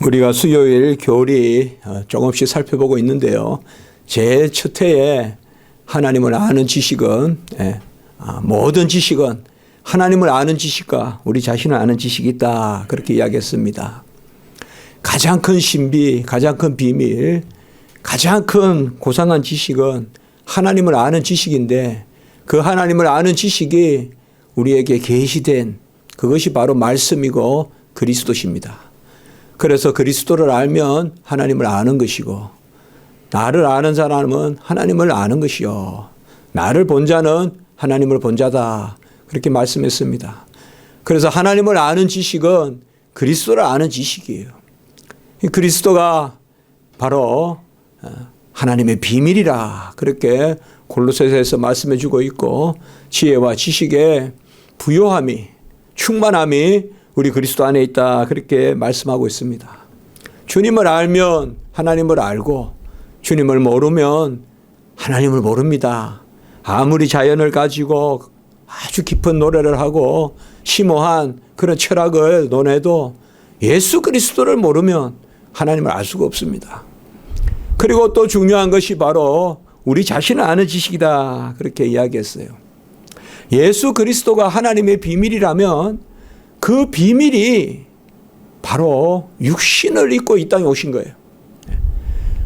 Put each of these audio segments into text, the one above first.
우리가 수요일 교리 조금씩 살펴보고 있는데요. 제 첫 해에 하나님을 아는 지식은 모든 지식은 하나님을 아는 지식과 우리 자신을 아는 지식이 있다, 그렇게 이야기했습니다. 가장 큰 신비, 가장 큰 비밀, 가장 큰 고상한 지식은 하나님을 아는 지식인데, 그 하나님을 아는 지식이 우리에게 계시된 그것이 바로 말씀이고 그리스도십니다. 그래서 그리스도를 알면 하나님을 아는 것이고, 나를 아는 사람은 하나님을 아는 것이요, 나를 본 자는 하나님을 본 자다, 그렇게 말씀했습니다. 그래서 하나님을 아는 지식은 그리스도를 아는 지식이에요. 그리스도가 바로 하나님의 비밀이라, 그렇게 골로새서에서 말씀해 주고 있고, 지혜와 지식의 부요함이, 충만함이 우리 그리스도 안에 있다, 그렇게 말씀하고 있습니다. 주님을 알면 하나님을 알고, 주님을 모르면 하나님을 모릅니다. 아무리 자연을 가지고 아주 깊은 노래를 하고 심오한 그런 철학을 논해도 예수 그리스도를 모르면 하나님을 알 수가 없습니다. 그리고 또 중요한 것이 바로 우리 자신을 아는 지식이다, 그렇게 이야기했어요. 예수 그리스도가 하나님의 비밀이라면 그 비밀이 바로 육신을 입고 이 땅에 오신 거예요.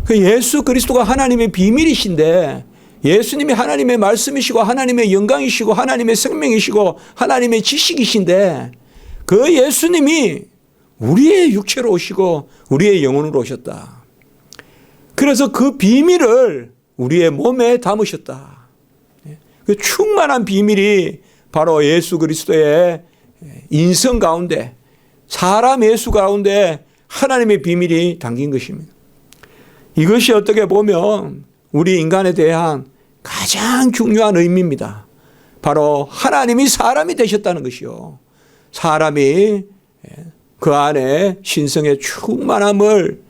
그 예수 그리스도가 하나님의 비밀이신데, 예수님이 하나님의 말씀이시고 하나님의 영광이시고 하나님의 생명이시고 하나님의 지식이신데, 그 예수님이 우리의 육체로 오시고 우리의 영혼으로 오셨다. 그래서 그 비밀을 우리의 몸에 담으셨다. 그 충만한 비밀이 바로 예수 그리스도의 인성 가운데, 사람 예수 가운데 하나님의 비밀이 담긴 것입니다. 이것이 어떻게 보면 우리 인간에 대한 가장 중요한 의미입니다. 바로 하나님이 사람이 되셨다는 것이요, 사람이 그 안에 신성의 충만함을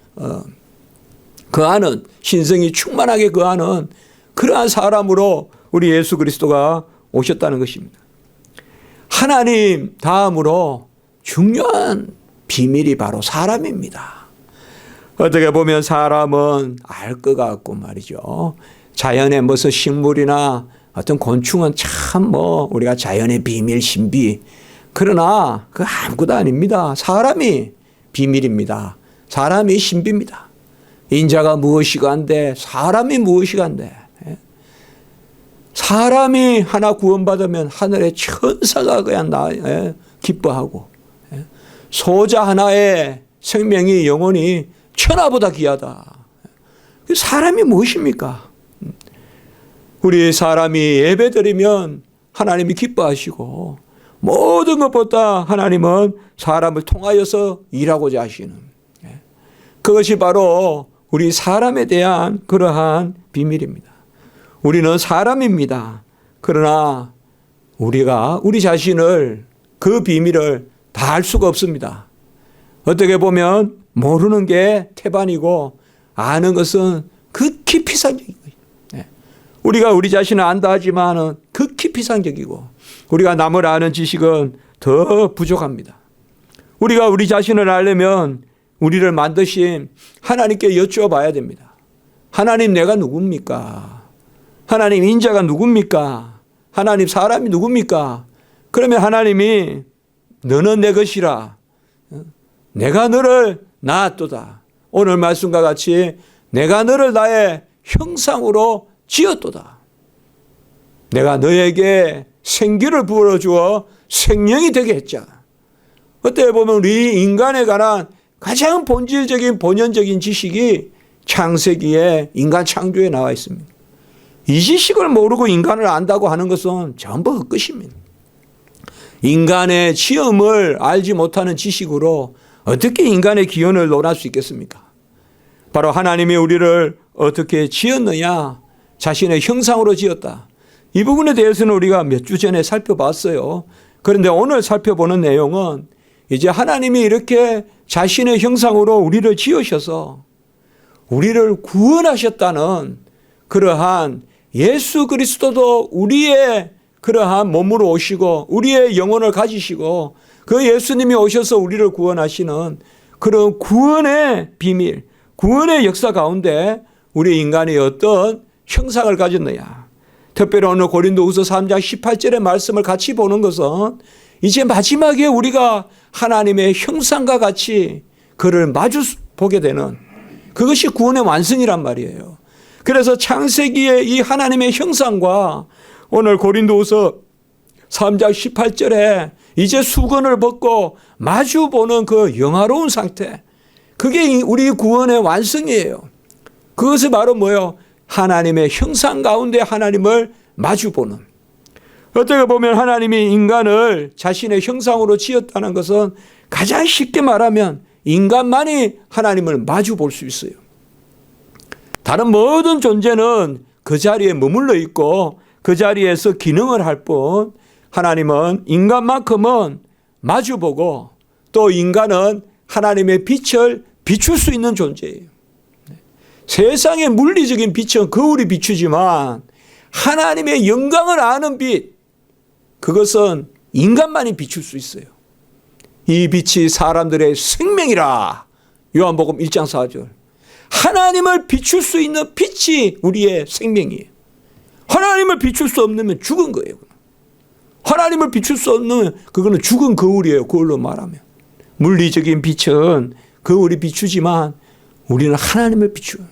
거하는, 신성이 충만하게 거하는 그러한 사람으로 우리 예수 그리스도가 오셨다는 것입니다. 하나님 다음으로 중요한 비밀이 바로 사람입니다. 어떻게 보면 사람은 알 것 같고 말이죠. 자연의 무슨 식물이나 어떤 곤충은 참 우리가 자연의 비밀, 신비. 그러나 그 아무것도 아닙니다. 사람이 비밀입니다. 사람이 신비입니다. 인자가 무엇이가 한데 사람이 무엇이가 한데, 사람이 하나 구원받으면 하늘의 천사가 그냥 기뻐하고, 소자 하나의 생명이 영혼이 천하보다 귀하다. 사람이 무엇입니까? 우리 사람이 예배드리면 하나님이 기뻐하시고, 모든 것보다 하나님은 사람을 통하여서 일하고자 하시는, 그것이 바로 우리 사람에 대한 그러한 비밀입니다. 우리는 사람입니다. 그러나 우리가 우리 자신을, 그 비밀을 다 알 수가 없습니다. 어떻게 보면 모르는 게 태반이고 아는 것은 극히 피상적인 거예요. 우리가 우리 자신을 안다 하지만은 극히 피상적이고, 우리가 남을 아는 지식은 더 부족합니다. 우리가 우리 자신을 알려면 우리를 만드신 하나님께 여쭤봐야 됩니다. 하나님, 내가 누굽니까? 하나님, 인자가 누굽니까? 하나님, 사람이 누굽니까? 그러면 하나님이 너는 내 것이라, 내가 너를 낳았도다. 오늘 말씀과 같이 내가 너를 나의 형상으로 지었도다. 내가 너에게 생기를 부어주어 생명이 되게 했잖아. 어떻게 보면 우리 인간에 관한 가장 본질적인, 본연적인 지식이 창세기에 인간 창조에 나와 있습니다. 이 지식을 모르고 인간을 안다고 하는 것은 전부 헛것입니다. 인간의 지음을 알지 못하는 지식으로 어떻게 인간의 기원을 논할 수 있겠습니까? 바로 하나님이 우리를 어떻게 지었느냐, 자신의 형상으로 지었다. 이 부분에 대해서는 우리가 몇 주 전에 살펴봤어요. 그런데 오늘 살펴보는 내용은 이제 하나님이 이렇게 자신의 형상으로 우리를 지으셔서 우리를 구원하셨다는 그러한, 예수 그리스도도 우리의 그러한 몸으로 오시고 우리의 영혼을 가지시고 그 예수님이 오셔서 우리를 구원하시는 그런 구원의 비밀, 구원의 역사 가운데 우리 인간이 어떤 형상을 가졌느냐. 특별히 오늘 고린도후서 3장 18절의 말씀을 같이 보는 것은 이제 마지막에 우리가 하나님의 형상과 같이 그를 마주 보게 되는 그것이 구원의 완성이란 말이에요. 그래서 창세기의 이 하나님의 형상과 오늘 고린도후서 3장 18절에 이제 수건을 벗고 마주 보는 그 영화로운 상태, 그게 우리 구원의 완성이에요. 그것이 바로 뭐예요? 하나님의 형상 가운데 하나님을 마주보는. 어떻게 보면 하나님이 인간을 자신의 형상으로 지었다는 것은 가장 쉽게 말하면 인간만이 하나님을 마주 볼 수 있어요. 다른 모든 존재는 그 자리에 머물러 있고 그 자리에서 기능을 할 뿐, 하나님은 인간만큼은 마주보고 또 인간은 하나님의 빛을 비출 수 있는 존재예요. 세상의 물리적인 빛은 거울이 비추지만 하나님의 영광을 아는 빛, 그것은 인간만이 비출 수 있어요. 이 빛이 사람들의 생명이라. 요한복음 1장 4절. 하나님을 비출 수 있는 빛이 우리의 생명이에요. 하나님을 비출 수 없으면 죽은 거예요. 하나님을 비출 수 없는 그거는 죽은 거울이에요. 거울로 말하면. 물리적인 빛은 거울이 비추지만 우리는 하나님을 비추어요.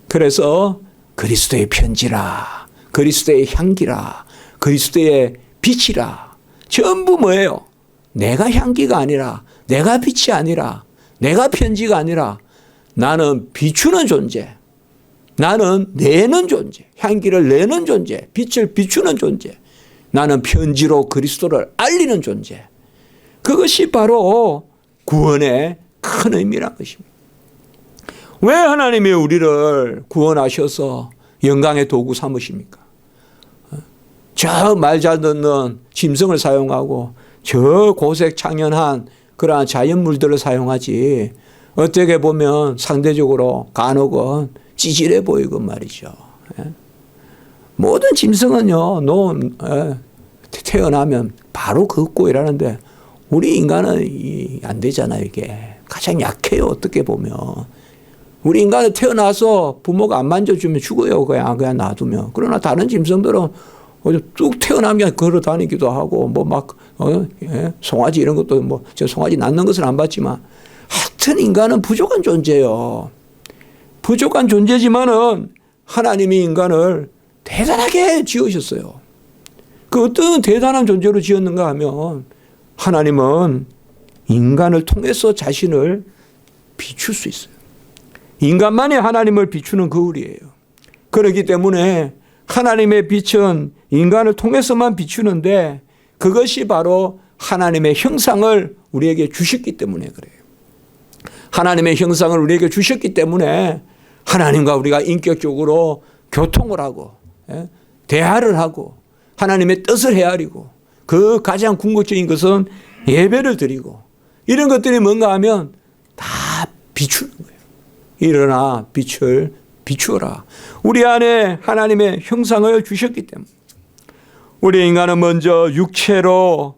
그래서 그리스도의 편지라, 그리스도의 향기라, 그리스도의 빛이라. 전부 뭐예요? 내가 향기가 아니라, 내가 빛이 아니라, 내가 편지가 아니라 나는 비추는 존재, 나는 내는 존재, 향기를 내는 존재, 빛을 비추는 존재, 나는 편지로 그리스도를 알리는 존재. 그것이 바로 구원의 큰 의미란 것입니다. 왜 하나님이 우리를 구원하셔서 영광의 도구 삼으십니까? 저 말 잘 듣는 짐승을 사용하고 저 고색 창연한 그러한 자연물들을 사용하지, 어떻게 보면 상대적으로 간혹은 찌질해 보이고 말이죠. 모든 짐승은요, 태어나면 바로 걷고 이러는데 우리 인간은 안 되잖아요. 이게 가장 약해요. 어떻게 보면 우리 인간은 태어나서 부모가 안 만져주면 죽어요. 그냥 놔두면. 그러나 다른 짐승들은 쭉 태어나면 걸어 다니기도 하고 송아지 이런 것도 저 송아지 낳는 것은 안 봤지만 하여튼 인간은 부족한 존재예요. 부족한 존재지만은 하나님이 인간을 대단하게 지으셨어요. 그 어떤 대단한 존재로 지었는가 하면 하나님은 인간을 통해서 자신을 비출 수 있어요. 인간만이 하나님을 비추는 거울이에요. 그렇기 때문에 하나님의 빛은 인간을 통해서만 비추는데 그것이 바로 하나님의 형상을 우리에게 주셨기 때문에 그래요. 하나님의 형상을 우리에게 주셨기 때문에 하나님과 우리가 인격적으로 교통을 하고 대화를 하고 하나님의 뜻을 헤아리고 그 가장 궁극적인 것은 예배를 드리고 이런 것들이 뭔가 하면 다 비추는 거예요. 일어나 빛을 비추어라. 우리 안에 하나님의 형상을 주셨기 때문에. 우리 인간은 먼저 육체로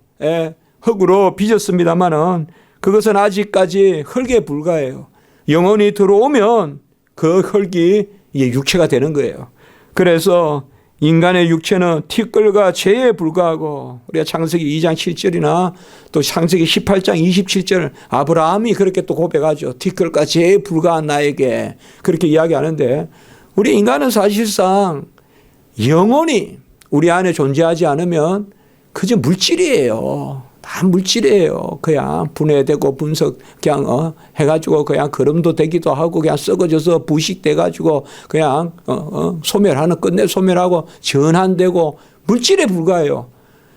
흙으로 빚었습니다마는 그것은 아직까지 흙에 불과해요. 영혼이 들어오면 그 흙이 이제 육체가 되는 거예요. 그래서 인간의 육체는 티끌과 재에 불과하고 우리가 창세기 2장 7절이나 또 창세기 18장 27절 아브라함이 그렇게 또 고백하죠. 티끌과 재에 불과한 나에게 그렇게 이야기하는데 우리 인간은 사실상 영혼이 우리 안에 존재하지 않으면 그저 물질이에요. 다 물질이에요. 그냥 분해되고 분석 그냥 해가지고 그냥 거름도 되기도 하고 그냥 썩어져서 부식돼가지고 그냥 소멸하는 끝내 소멸하고 전환되고 물질에 불과해요.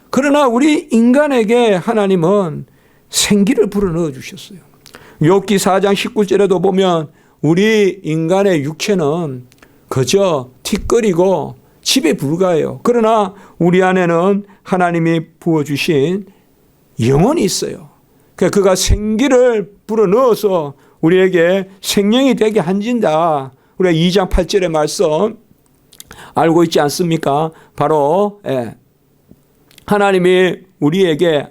그러나 우리 인간에게 하나님은 생기를 불어넣어 주셨어요. 욥기 4장 19절에도 보면 우리 인간의 육체는 그저 티끌이고 집에 불과해요. 그러나 우리 안에는 하나님이 부어주신 영혼이 있어요. 그가 생기를 불어넣어서 우리에게 생명이 되게 한진다. 우리가 2장 8절의 말씀 알고 있지 않습니까? 바로 하나님이 우리에게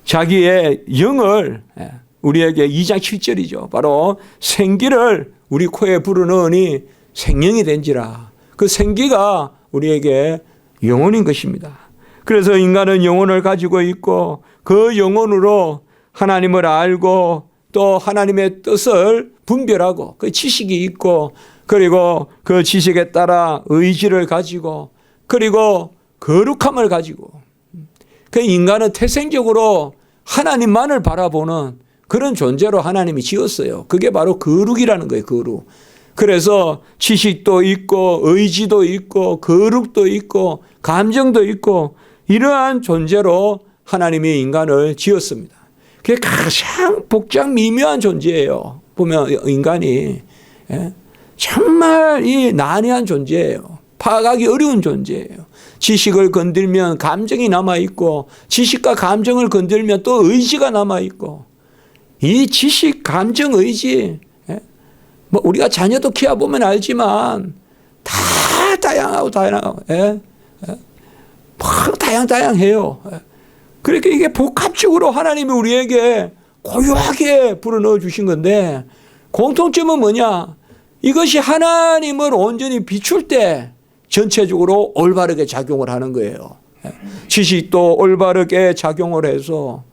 자기의 영을 우리에게 2장 7절이죠. 바로 생기를 우리 코에 불어넣으니 생명이 된지라. 그 생기가 우리에게 영혼인 것입니다. 그래서 인간은 영혼을 가지고 있고 그 영혼으로 하나님을 알고 또 하나님의 뜻을 분별하고 그 지식이 있고 그리고 그 지식에 따라 의지를 가지고 그리고 거룩함을 가지고 그 인간은 태생적으로 하나님만을 바라보는 그런 존재로 하나님이 지었어요. 그게 바로 거룩이라는 거예요. 거룩. 그래서 지식도 있고 의지도 있고 거룩도 있고 감정도 있고 이러한 존재로 하나님이 인간을 지었습니다. 그게 가장 복잡 미묘한 존재예요. 보면 인간이 정말 이 난해한 존재예요. 파악하기 어려운 존재예요. 지식을 건들면 감정이 남아있고 지식과 감정을 건들면 또 의지가 남아있고 이 지식, 감정, 의지 뭐 우리가 자녀도 키워보면 알지만 다 다양하고 다양해요. 그러니까 이게 복합적으로 하나님이 우리에게 고유하게 불어넣어 주신 건데 공통점은 뭐냐? 이것이 하나님을 온전히 비출 때 전체적으로 올바르게 작용을 하는 거예요. 지식도 올바르게 작용을 해서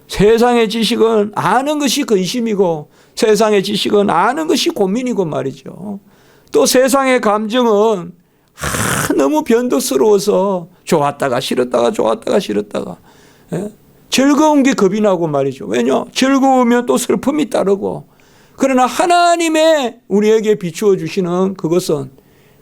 세상의 지식은 아는 것이 근심이고 세상의 지식은 아는 것이 고민이고 말이죠. 또 세상의 감정은 너무 변덕스러워서 좋았다가 싫었다가 좋았다가 싫었다가 즐거운 게 겁이 나고 말이죠. 왜냐? 즐거우면 또 슬픔이 따르고 그러나 하나님의 우리에게 비추어 주시는 그것은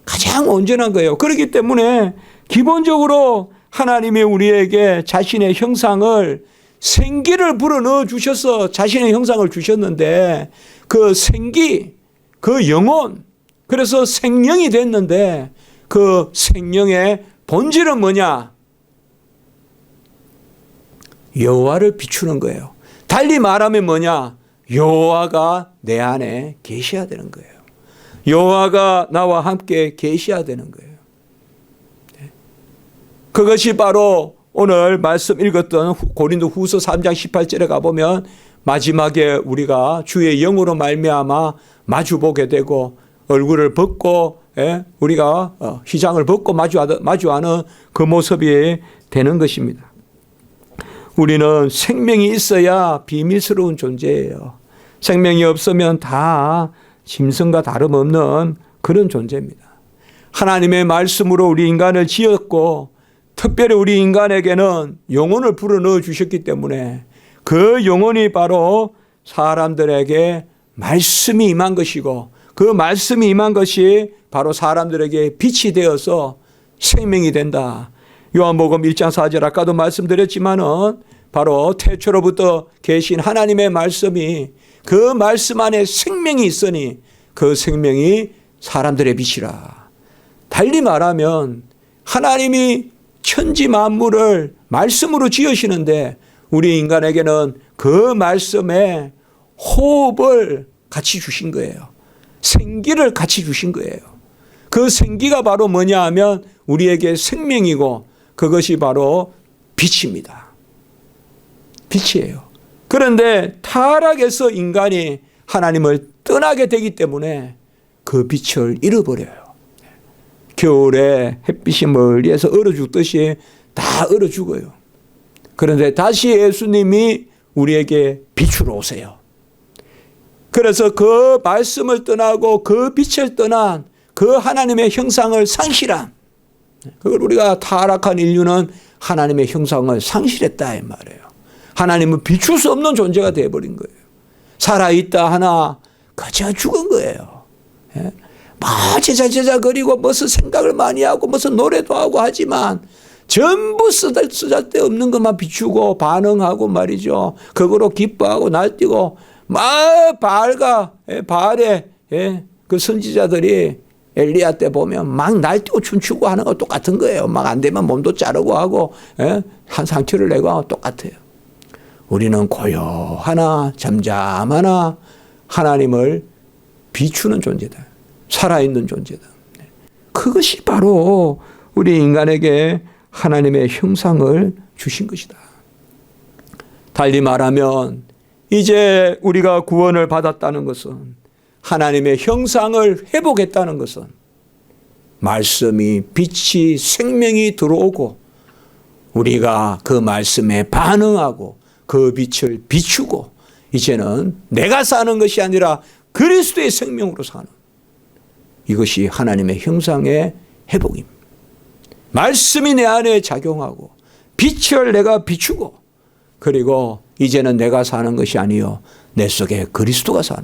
가장 온전한 거예요. 그렇기 때문에 기본적으로 하나님이 우리에게 자신의 형상을 생기를 불어넣어 주셔서 자신의 형상을 주셨는데 그 생기, 그 영혼, 그래서 생명이 됐는데 그 생명의 본질은 뭐냐? 여호와를 비추는 거예요. 달리 말하면 뭐냐? 여호와가 내 안에 계셔야 되는 거예요. 여호와가 나와 함께 계셔야 되는 거예요. 그것이 바로 오늘 말씀 읽었던 고린도후서 3장 18절에 가보면 마지막에 우리가 주의 영으로 말미암아 마주보게 되고 얼굴을 벗고 우리가 휘장을 벗고 마주하는 그 모습이 되는 것입니다. 우리는 생명이 있어야 비밀스러운 존재예요. 생명이 없으면 다 짐승과 다름없는 그런 존재입니다. 하나님의 말씀으로 우리 인간을 지었고 특별히 우리 인간에게는 영혼을 불어넣어 주셨기 때문에 그 영혼이 바로 사람들에게 말씀이 임한 것이고 그 말씀이 임한 것이 바로 사람들에게 빛이 되어서 생명이 된다. 요한복음 1장 4절 아까도 말씀드렸지만은 바로 태초로부터 계신 하나님의 말씀이 그 말씀 안에 생명이 있으니 그 생명이 사람들의 빛이라. 달리 말하면 하나님이 천지 만물을 말씀으로 지으시는데 우리 인간에게는 그 말씀에 호흡을 같이 주신 거예요. 생기를 같이 주신 거예요. 그 생기가 바로 뭐냐 하면 우리에게 생명이고 그것이 바로 빛입니다. 빛이에요. 그런데 타락해서 인간이 하나님을 떠나게 되기 때문에 그 빛을 잃어버려요. 겨울에 햇빛이 멀리에서 얼어 죽듯이 다 얼어 죽어요. 그런데 다시 예수님이 우리에게 빛으로 오세요. 그래서 그 말씀을 떠나고 그 빛을 떠난 그 하나님의 형상을 상실한, 그걸 우리가 타락한 인류는 하나님의 형상을 상실했다 이 말이에요. 하나님은 비출 수 없는 존재가 되어버린 거예요. 살아있다 하나 그저 죽은 거예요. 뭐 제자거리고 무슨 생각을 많이 하고 무슨 노래도 하고 하지만 전부 쓰잘데없는 것만 비추고 반응하고 말이죠. 그거로 기뻐하고 날뛰고 막 바알의 그 선지자들이 엘리야 때 보면 막 날뛰고 춤추고 하는 거 똑같은 거예요. 막 안 되면 몸도 자르고 하고 한 상처를 내고 하고 똑같아요. 우리는 고요하나 잠잠하나 하나님을 비추는 존재다. 살아있는 존재다. 그것이 바로 우리 인간에게 하나님의 형상을 주신 것이다. 달리 말하면 이제 우리가 구원을 받았다는 것은, 하나님의 형상을 회복했다는 것은, 말씀이 빛이 생명이 들어오고 우리가 그 말씀에 반응하고 그 빛을 비추고 이제는 내가 사는 것이 아니라 그리스도의 생명으로 사는, 이것이 하나님의 형상의 회복입니다. 말씀이 내 안에 작용하고 빛을 내가 비추고, 그리고 이제는 내가 사는 것이 아니요 내 속에 그리스도가 사는,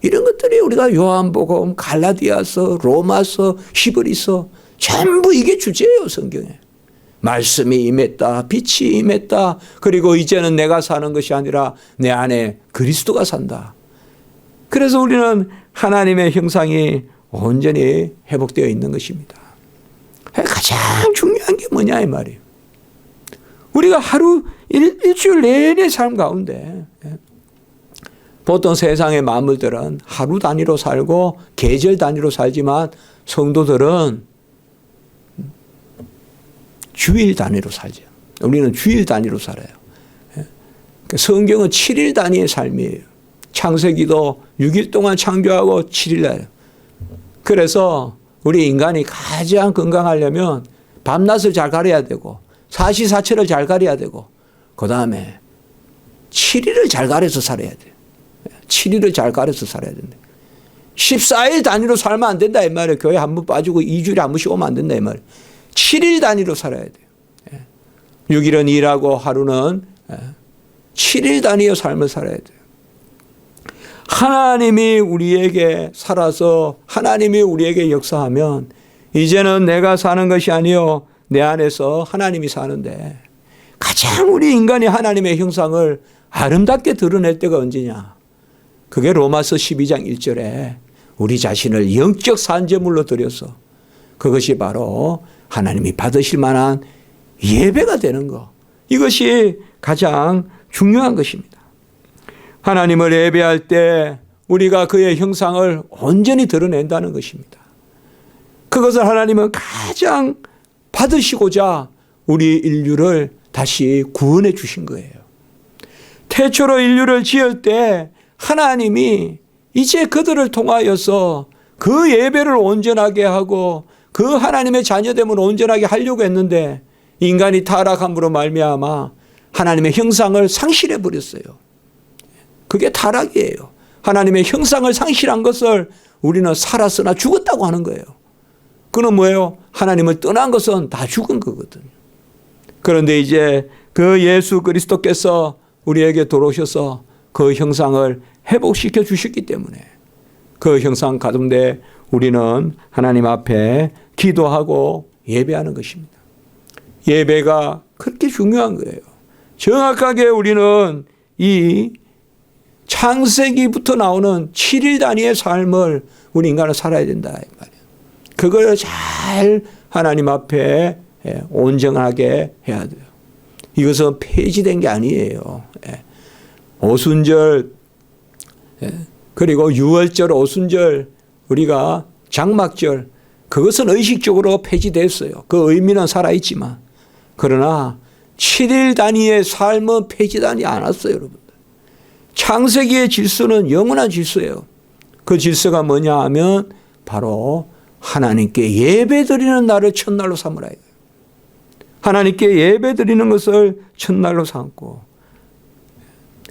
이런 것들이 우리가 요한복음, 갈라디아서, 로마서, 히브리서 전부 이게 주제예요. 성경에 말씀이 임했다, 빛이 임했다, 그리고 이제는 내가 사는 것이 아니라 내 안에 그리스도가 산다. 그래서 우리는 하나님의 형상이 온전히 회복되어 있는 것입니다. 가장 중요한 게 뭐냐 이 말이에요. 우리가 하루 일주일 내내 삶 가운데, 보통 세상의 만물들은 하루 단위로 살고 계절 단위로 살지만 성도들은 주일 단위로 살죠. 우리는 주일 단위로 살아요. 성경은 7일 단위의 삶이에요. 창세기도 6일 동안 창조하고 7일 날. 그래서 우리 인간이 가장 건강하려면 밤낮을 잘 가려야 되고 사시사철을 잘 가려야 되고, 그 다음에 7일을 잘 가려서 살아야 돼요. 7일을 잘 가려서 살아야 된다. 14일 단위로 살면 안 된다 이 말이에요. 교회 한 번 빠지고 2주일에 한 번씩 오면 안 된다 이 말이에요. 7일 단위로 살아야 돼요. 6일은 일하고 하루는 7일 단위의 삶을 살아야 돼요. 하나님이 우리에게 살아서 하나님이 우리에게 역사하면 이제는 내가 사는 것이 아니요 내 안에서 하나님이 사는데, 가장 우리 인간이 하나님의 형상을 아름답게 드러낼 때가 언제냐? 그게 로마서 12장 1절에 우리 자신을 영적 산제물로 드려서 그것이 바로 하나님이 받으실 만한 예배가 되는 것, 이것이 가장 중요한 것입니다. 하나님을 예배할 때 우리가 그의 형상을 온전히 드러낸다는 것입니다. 그것을 하나님은 가장 받으시고자 우리 인류를 다시 구원해 주신 거예요. 태초로 인류를 지을 때 하나님이 이제 그들을 통하여서 그 예배를 온전하게 하고 그 하나님의 자녀됨을 온전하게 하려고 했는데, 인간이 타락함으로 말미암아 하나님의 형상을 상실해 버렸어요. 그게 타락이에요. 하나님의 형상을 상실한 것을 우리는 살았으나 죽었다고 하는 거예요. 그는 뭐예요? 하나님을 떠난 것은 다 죽은 거거든요. 그런데 이제 그 예수 그리스도께서 우리에게 돌아오셔서 그 형상을 회복시켜 주셨기 때문에 그 형상 가운데 우리는 하나님 앞에 기도하고 예배하는 것입니다. 예배가 그렇게 중요한 거예요. 정확하게 우리는 이 창세기부터 나오는 7일 단위의 삶을 우리 인간은 살아야 된다 이 말이에요. 그걸 잘 하나님 앞에 온전하게 해야 돼요. 이것은 폐지된 게 아니에요. 오순절, 그리고 유월절, 오순절, 우리가 장막절, 그것은 의식적으로 폐지됐어요. 그 의미는 살아있지만, 그러나 7일 단위의 삶은 폐지되지 않았어요, 여러분들. 창세기의 질서는 영원한 질서예요. 그 질서가 뭐냐 하면 바로 하나님께 예배드리는 날을 첫날로 삼으라. 하나님께 예배드리는 것을 첫날로 삼고,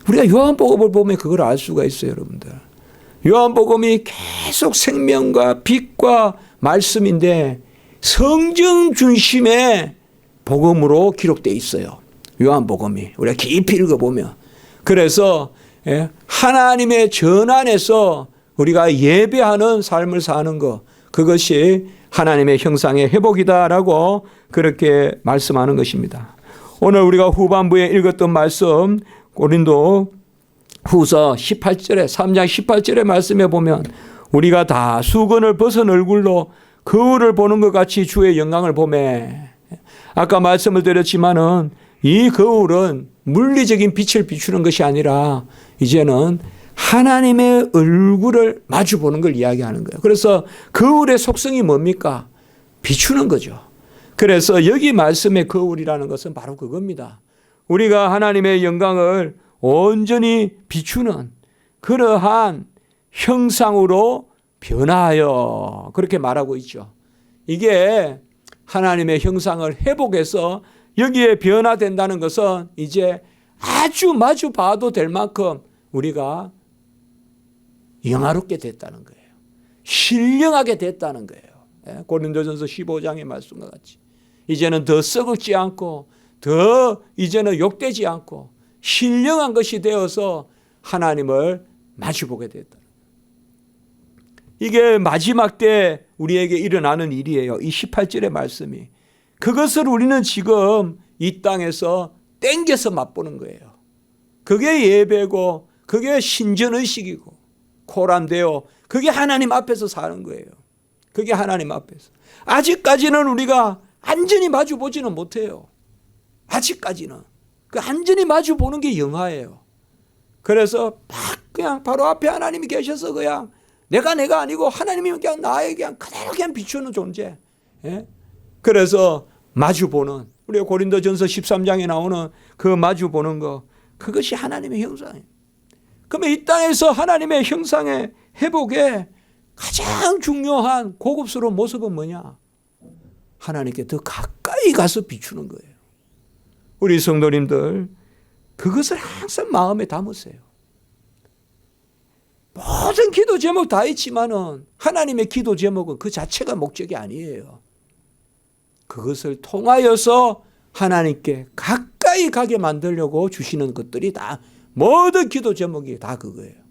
우리가 요한복음을 보면 그걸 알 수가 있어요, 여러분들. 요한복음이 계속 생명과 빛과 말씀인데 성경 중심의 복음으로 기록되어 있어요. 요한복음이 우리가 깊이 읽어보면. 그래서 하나님의 전 안에서 우리가 예배하는 삶을 사는 것, 그것이 하나님의 형상의 회복이다라고 그렇게 말씀하는 것입니다. 오늘 우리가 후반부에 읽었던 말씀, 고린도 후서 18절에 3장 18절의 말씀에 보면 우리가 다 수건을 벗은 얼굴로 거울을 보는 것 같이 주의 영광을 보매. 아까 말씀을 드렸지만은 이 거울은 물리적인 빛을 비추는 것이 아니라 이제는 하나님의 얼굴을 마주 보는 걸 이야기하는 거예요. 그래서 거울의 속성이 뭡니까? 비추는 거죠. 그래서 여기 말씀의 거울이라는 것은 바로 그겁니다. 우리가 하나님의 영광을 온전히 비추는 그러한 형상으로 변화하여 그렇게 말하고 있죠. 이게 하나님의 형상을 회복해서 여기에 변화된다는 것은 이제 아주 마주 봐도 될 만큼 우리가 영화롭게 됐다는 거예요. 신령하게 됐다는 거예요. 고린도전서 15장의 말씀과 같이 이제는 더 썩지 않고 더 이제는 욕되지 않고 신령한 것이 되어서 하나님을 마주보게 됐다. 이게 마지막 때 우리에게 일어나는 일이에요. 이 18절의 말씀이. 그것을 우리는 지금 이 땅에서 땡겨서 맛보는 거예요. 그게 예배고 그게 신전의식이고 코란데요. 그게 하나님 앞에서 사는 거예요. 그게 하나님 앞에서. 아직까지는 우리가 안전히 마주보지는 못해요. 아직까지는. 그 안전히 마주보는 게 영화예요. 그래서 그냥 바로 앞에 하나님이 계셔서 그냥 내가 아니고 하나님이 그냥 나에게 그냥 그대로 그냥 비추는 존재. 예? 그래서 마주보는 우리 고린도전서 13장에 나오는 그 마주보는 거 그것이 하나님의 형상이에요. 그러면 이 땅에서 하나님의 형상의 회복에 가장 중요한 고급스러운 모습은 뭐냐? 하나님께 더 가까이 가서 비추는 거예요. 우리 성도님들 그것을 항상 마음에 담으세요. 모든 기도 제목 다 있지만은 하나님의 기도 제목은 그 자체가 목적이 아니에요. 그것을 통하여서 하나님께 가까이 가게 만들려고 주시는 것들이 다 모든 기도 제목이 다 그거예요.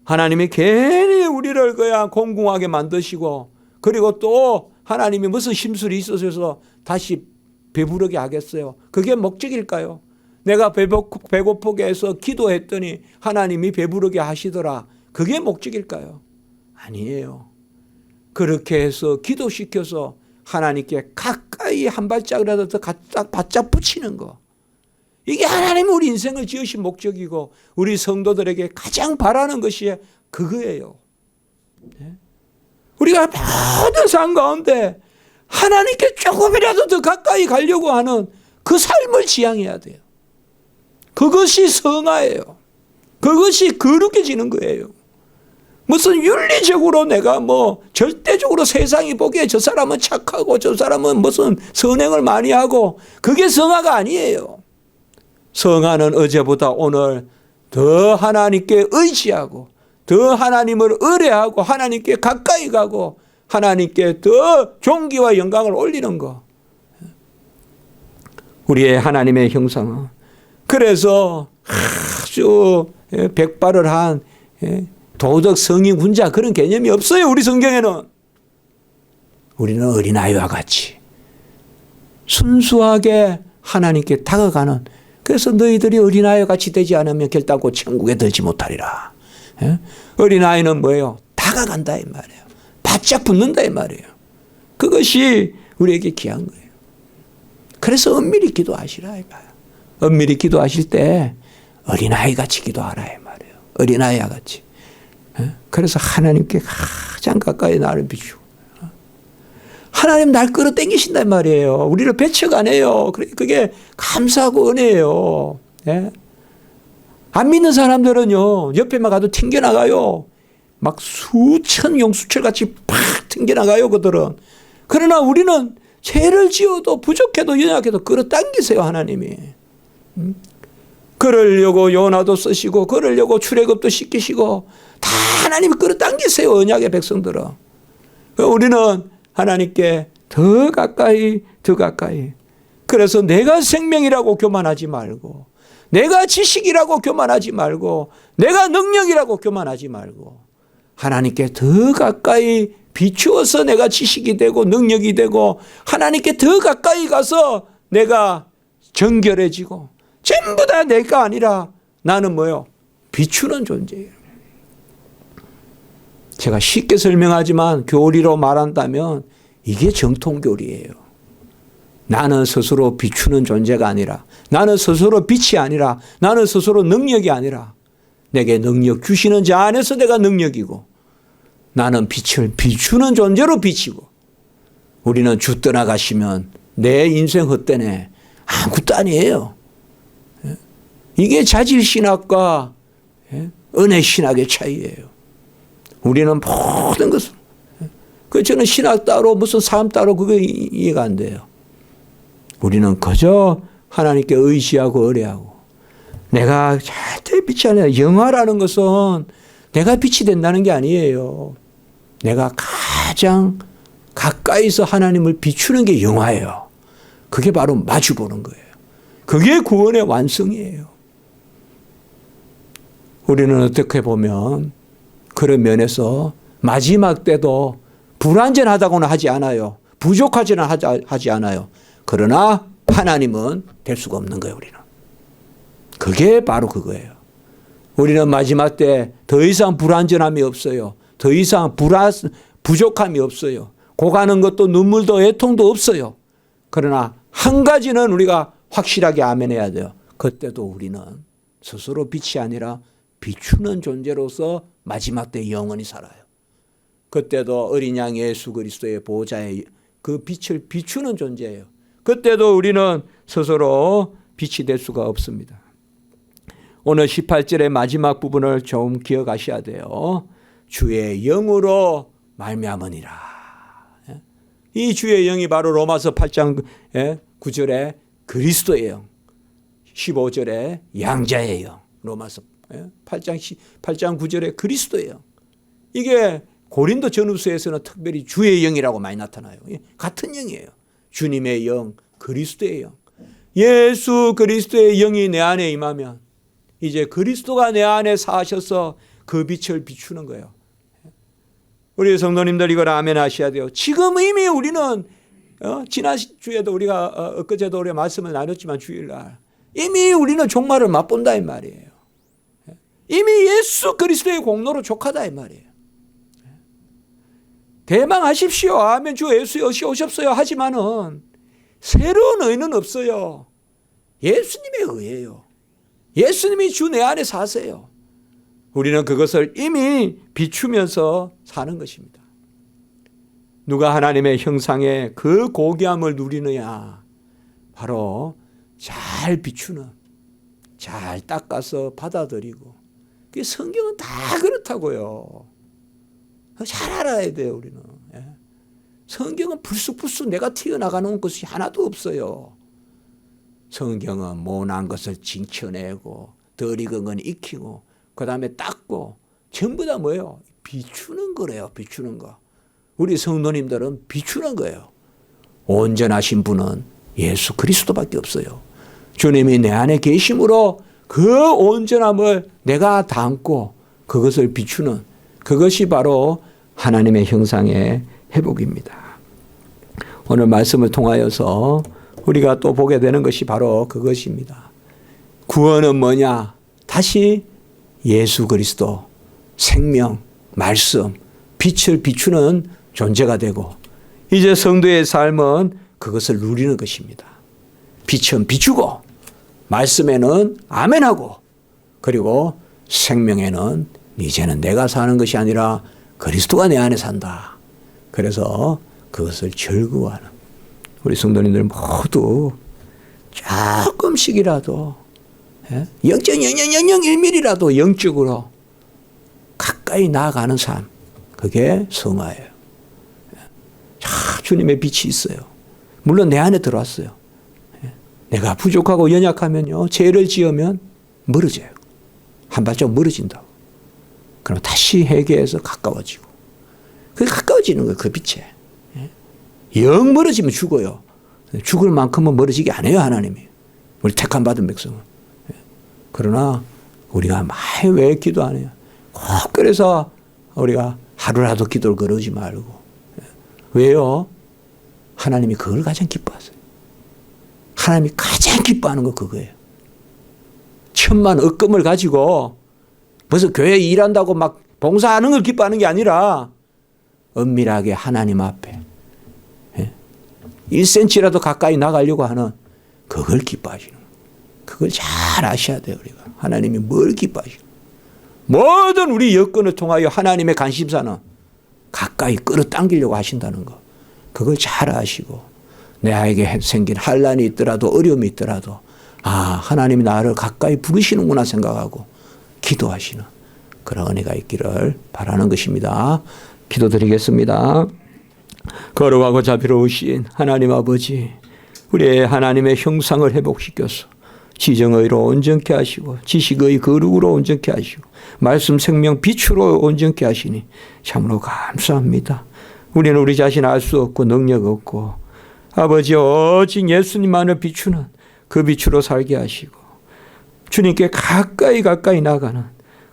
하나님이 괜히 우리를 그냥 공공하게 만드시고 그리고 또 하나님이 무슨 심술이 있어서 다시 배부르게 하겠어요. 그게 목적일까요? 내가 배고프게 해서 기도했더니 하나님이 배부르게 하시더라. 그게 목적일까요? 아니에요. 그렇게 해서 기도시켜서 하나님께 가까이 한 발짝이라도 더 바짝 붙이는 거. 이게 하나님이 우리 인생을 지으신 목적이고 우리 성도들에게 가장 바라는 것이 그거예요. 우리가 모든 삶 가운데 하나님께 조금이라도 더 가까이 가려고 하는 그 삶을 지향해야 돼요. 그것이 성화예요. 그것이 거룩해지는 거예요. 무슨 윤리적으로 내가 절대적으로 세상이 보기에 저 사람은 착하고 저 사람은 무슨 선행을 많이 하고 그게 성화가 아니에요. 성화는 어제보다 오늘 더 하나님께 의지하고 더 하나님을 의뢰하고 하나님께 가까이 가고 하나님께 더 존귀와 영광을 올리는 거. 우리의 하나님의 형상은 그래서 아주 백발을 한 도덕 성인 군자 그런 개념이 없어요. 우리 성경에는. 우리는 어린아이와 같이 순수하게 하나님께 다가가는 그래서 너희들이 어린아이와 같이 되지 않으면 결단코 천국에 들지 못하리라. 어린아이는 뭐예요? 다가간다 이 말이에요. 바짝 붙는다 이 말이에요. 그것이 우리에게 귀한 거예요. 그래서 엄밀히 기도하시라 이 말이에요. 엄밀히 기도하실 때 어린아이같이 기도하라 이 말이에요. 어린아이와 같이. 그래서 하나님께 가장 가까이 나를 비추고 하나님 날 끌어당기신단 말이에요. 우리를 배척 안 해요. 그게 감사하고 은혜예요. 안 믿는 사람들은요 옆에만 가도 튕겨나가요. 막 수천 용수철같이 팍 튕겨나가요 그들은. 그러나 우리는 죄를 지어도 부족해도 연약해도 끌어당기세요 하나님이. 그러려고 요나도 쓰시고 그러려고 출애굽도 시키시고 다 하나님이 끌어당기세요 언약의 백성들은. 우리는 하나님께 더 가까이 더 가까이. 그래서 내가 생명이라고 교만하지 말고 내가 지식이라고 교만하지 말고 내가 능력이라고 교만하지 말고 하나님께 더 가까이 비추어서 내가 지식이 되고 능력이 되고 하나님께 더 가까이 가서 내가 정결해지고 전부 다 내가 아니라 나는 뭐요? 비추는 존재예요. 제가 쉽게 설명하지만 교리로 말한다면 이게 정통교리예요. 나는 스스로 비추는 존재가 아니라 나는 스스로 빛이 아니라 나는 스스로 능력이 아니라 내게 능력 주시는 자 안에서 내가 능력이고 나는 빛을 비추는 존재로 비치고 우리는 주 떠나가시면 내 인생 헛되네. 아무것도 아니에요. 이게 자질신학과 은혜신학의 차이예요. 우리는 모든 것을, 저는 신학 따로 무슨 삶 따로 그게 이해가 안 돼요. 우리는 그저 하나님께 의지하고 의뢰하고, 내가 절대 빛이 아니라, 영화라는 것은 내가 빛이 된다는 게 아니에요. 내가 가장 가까이서 하나님을 비추는 게 영화예요. 그게 바로 마주보는 거예요. 그게 구원의 완성이에요. 우리는 어떻게 보면 그런 면에서 마지막 때도 불완전하다고는 하지 않아요. 부족하지는 하지 않아요. 그러나 하나님은 될 수가 없는 거예요, 우리는. 그게 바로 그거예요. 우리는 마지막 때 더 이상 불완전함이 없어요. 더 이상 부족함이 없어요. 고가는 것도 눈물도 애통도 없어요. 그러나 한 가지는 우리가 확실하게 아멘해야 돼요. 그때도 우리는 스스로 빛이 아니라 비추는 존재로서 마지막 때 영원히 살아요. 그때도 어린 양 예수 그리스도의 보호자의 그 빛을 비추는 존재예요. 그때도 우리는 스스로 빛이 될 수가 없습니다. 오늘 18절의 마지막 부분을 좀 기억하셔야 돼요. 주의 영으로 말미암으니라. 이 주의 영이 바로 로마서 8장 9절에 그리스도의 영, 15절에 양자의 영, 로마서 8장 9절에 그리스도의 영. 이게 고린도 전후서에서는 특별히 주의 영이라고 많이 나타나요. 같은 영이에요. 주님의 영, 그리스도의 영. 예수 그리스도의 영이 내 안에 임하면 이제 그리스도가 내 안에 사셔서 그 빛을 비추는 거예요. 우리 성도님들 이걸 아멘 하셔야 돼요. 지금 이미 우리는 지난 주에도 우리가 엊그제도 우리가 말씀을 나눴지만 주일날 이미 우리는 종말을 맛본다 이 말이에요. 이미 예수 그리스도의 공로로 족하다 이 말이에요. 대망하십시오. 아멘. 주 예수 오셨어요. 하지만은 새로운 의는 없어요. 예수님의 의예요. 예수님이 주 내 안에 사세요. 우리는 그것을 이미 비추면서 사는 것입니다. 누가 하나님의 형상의 그 고귀함을 누리느냐? 바로 잘 비추는, 잘 닦아서 받아들이고. 성경은 다 그렇다고요. 잘 알아야 돼요, 우리는. 성경은 불쑥불쑥 내가 튀어나가는 것이 하나도 없어요. 성경은 모난 것을 징쳐내고 덜 익은 건 익히고 그 다음에 닦고 전부 다 뭐예요? 비추는 거래요. 비추는 거. 우리 성도님들은 비추는 거예요. 온전하신 분은 예수 그리스도밖에 없어요. 주님이 내 안에 계심으로 그 온전함을 내가 담고 그것을 비추는 그것이 바로 하나님의 형상의 회복입니다. 오늘 말씀을 통하여서 우리가 또 보게 되는 것이 바로 그것입니다. 구원은 뭐냐? 다시 예수 그리스도, 생명, 말씀, 빛을 비추는 존재가 되고 이제 성도의 삶은 그것을 누리는 것입니다. 빛은 비추고 말씀에는 아멘하고 그리고 생명에는 이제는 내가 사는 것이 아니라 그리스도가 내 안에 산다. 그래서 그것을 즐거워하는 우리 성도님들 모두 조금씩이라도 0.0001mm라도 영적으로 가까이 나아가는 삶, 그게 성화예요. 주님의 빛이 있어요. 물론 내 안에 들어왔어요. 내가 부족하고 연약하면요, 죄를 지으면 멀어져요. 한 발짝 멀어진다고. 그럼 다시 회개해서 가까워지고. 그게 가까워지는 거예요, 그 빛에. 영 멀어지면 죽어요. 죽을 만큼은 멀어지게 안 해요, 하나님이. 우리 택함 받은 백성은. 그러나 우리가 많이 왜 기도 안 해요? 꼭 그래서 우리가 하루라도 기도를 거르지 말고. 왜요? 하나님이 그걸 가장 기뻐하세요. 하나님이 가장 기뻐하는 거 그거예요. 천만 억금을 가지고 벌써 교회 일한다고 막 봉사하는 걸 기뻐하는 게 아니라 은밀하게 하나님 앞에 1cm라도 가까이 나가려고 하는 그걸 기뻐하시는 거예요. 그걸 잘 아셔야 돼요. 우리가 하나님이 뭘 기뻐하시는 거예요. 모든 우리 여건을 통하여 하나님의 관심사는 가까이 끌어당기려고 하신다는 거. 그걸 잘 아시고 내에게 생긴 환난이 있더라도 어려움이 있더라도 하나님이 나를 가까이 부르시는구나 생각하고 기도하시는 그런 은혜가 있기를 바라는 것입니다. 기도드리겠습니다. 거룩하고 자비로우신 하나님 아버지, 우리의 하나님의 형상을 회복시켜서 지정의로 온전케 하시고 지식의 거룩으로 온전케 하시고 말씀 생명 빛으로 온전케 하시니 참으로 감사합니다. 우리는 우리 자신 알 수 없고 능력 없고 아버지 오직 예수님만을 비추는 그 빛으로 살게 하시고 주님께 가까이 나가는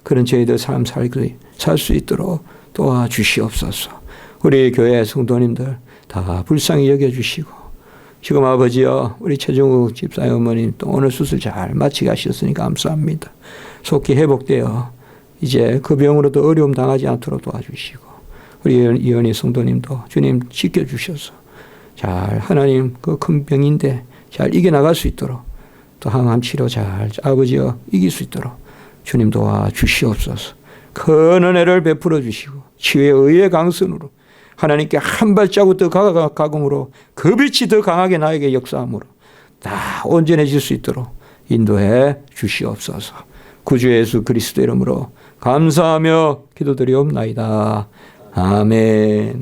그런 저희들 삶 살 수 있도록 도와주시옵소서. 우리 교회 성도님들 다 불쌍히 여겨주시고 지금 아버지여 우리 최종욱 집사님 어머님 또 오늘 수술 잘 마치게 하셨으니 감사합니다. 속히 회복되어 이제 그 병으로도 어려움 당하지 않도록 도와주시고 우리 이현희 성도님도 주님 지켜주셔서 잘 하나님 그 큰 병인데 잘 이겨나갈 수 있도록 또 항암 치료 잘 아버지여 이길 수 있도록 주님 도와주시옵소서. 큰 은혜를 베풀어 주시고 치유의 의의 강선으로 하나님께 한 발자국 더 가감으로 그 빛이 더 강하게 나에게 역사함으로 다 온전해질 수 있도록 인도해 주시옵소서. 구주 예수 그리스도 이름으로 감사하며 기도드리옵나이다. 아멘.